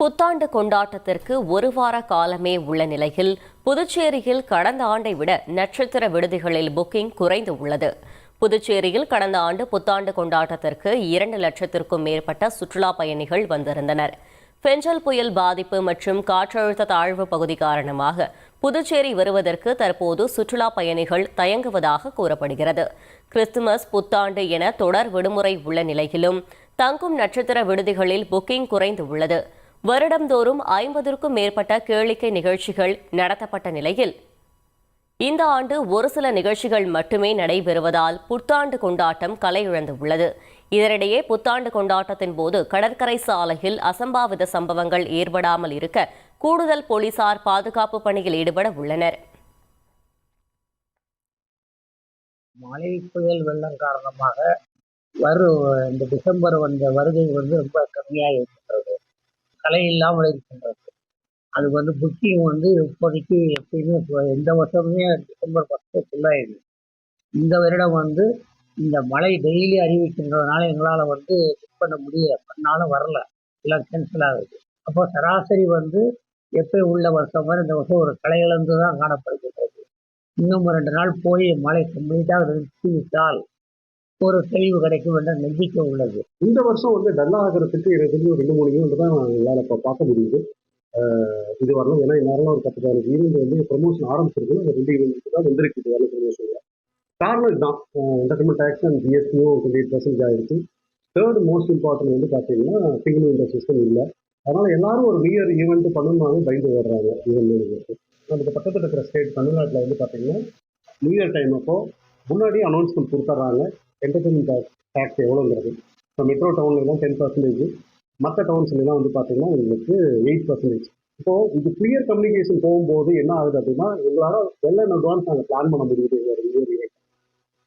புத்தாண்டு கொண்டாட்டத்திற்கு ஒரு வார காலமே உள்ள நிலையில் புதுச்சேரியில் கடந்த ஆண்டை விட நட்சத்திர விடுதிகளில் புக்கிங் குறைந்து உள்ளது. புதுச்சேரியில் கடந்த ஆண்டு புத்தாண்டு கொண்டாட்டத்திற்கு 2 லட்சத்திற்கும் மேற்பட்ட சுற்றுலா பயணிகள் வந்திருந்தனர். பெஞ்சல் புயல் பாதிப்பு மற்றும் காற்றழுத்த தாழ்வு பகுதி காரணமாக புதுச்சேரி வருவதற்கு தற்போது சுற்றுலா பயணிகள் தயங்குவதாக கூறப்படுகிறது. கிறிஸ்துமஸ், புத்தாண்டு என தொடர் விடுமுறை உள்ள நிலையிலும் தங்கும் நட்சத்திர விடுதிகளில் புக்கிங் குறைந்து உள்ளது. வருடந்தோறும் 50க்கும் மேற்பட்ட கேளிக்கை நிகழ்ச்சிகள் நடத்தப்பட்ட நிலையில் இந்த ஆண்டு ஒரு சில நிகழ்ச்சிகள் மட்டுமே நடைபெறுவதால் புத்தாண்டு கொண்டாட்டம் கலையிழந்துள்ளது. இதனிடையே புத்தாண்டு கொண்டாட்டத்தின் போது கடற்கரை சாலையில் அசம்பாவித சம்பவங்கள் ஏற்படாமல் இருக்க கூடுதல் போலீசார் பாதுகாப்பு பணியில் ஈடுபட உள்ளனர். மழை, புயல், வெள்ளம் காரணமாக இந்த டிசம்பர் வந்த வருகை ரொம்ப கம்மியாக இருக்கின்றது, கலை இல்லாமல் இருக்கின்றது. அது புக்கிங் இப்போதைக்கு எப்பயுமே எந்த வருஷமுமே டிசம்பர் 10 ஃபுல்லாகிடுது. இந்த வருடம் இந்த மழை டெய்லி அறிவிக்கின்றதுனால எங்களால் புக் பண்ண முடியல, பண்ணாலும் வரல, எல்லாம் கேன்சல் ஆகுது. அப்போ சராசரி எப்போ உள்ள வருஷம் மாதிரி இந்த வருஷம் ஒரு கலை இழந்து தான் காணப்படுகின்றது. இன்னும் 2 நாள் போய் மழை கம்ப்ளீட்டாக நிறுத்திவிட்டால் ஒரு தெளிவு கிடைக்கும் என்ற நம்பிக்கை உள்ளது. இந்த வருஷம் டல்லா ஆகிறதுக்கு எனக்கு 2-3 ஈவெண்ட் தான் எங்களால் இப்போ பார்க்க முடியுது. இது வரலாம், ஏன்னா நேரம் ஒரு 10-15 ஈவெண்ட் ப்ரொமோஷன் ஆரம்பிச்சிருக்கு. அந்த 2 ஈவெண்ட்டுக்கு தான் வந்திருக்கு வேலை ப்ரொமோஷனில். காரணம் இதுதான், என்டர்டைன்மெண்ட் டேக்ஸ் அண்ட் ஜிஎஸ்டியும் 28% ஆகிடுச்சு. தேர்ட் மோஸ்ட் இம்பார்ட்டன்ட் பார்த்தீங்கன்னா சிங்கிள் விண்டோ சிஸ்டம் இல்லை. அதனால் எல்லாரும் ஒரு நியூ இயர் ஈவெண்ட் பண்ணணும்னாலும் பயந்து வர்றாங்க. ஈவெண்ட் நமக்கு பக்கத்தில் இருக்கிற ஸ்டேட் தமிழ்நாட்டில் பார்த்தீங்கன்னா நியூ இயர் டைம் அப்போ முன்னாடி அனௌன்ஸ்மெண்ட் கொடுத்துட்றாங்க என்டர்டைன்மெண்ட் டேக்ஸ் எவ்வளோங்கிறது. இப்போ மெட்ரோ டவுன்லாம் 10%, மற்ற டவுன்ஸ்லாம் பார்த்தீங்கன்னா உங்களுக்கு 8%. இப்போது இது கிளியர் கம்யூனிகேஷன் போகும்போது என்ன ஆகுது அப்படின்னா எங்களால் வெல் இன் அட்வான்ஸ் நாங்கள் பிளான் பண்ண முடியுது.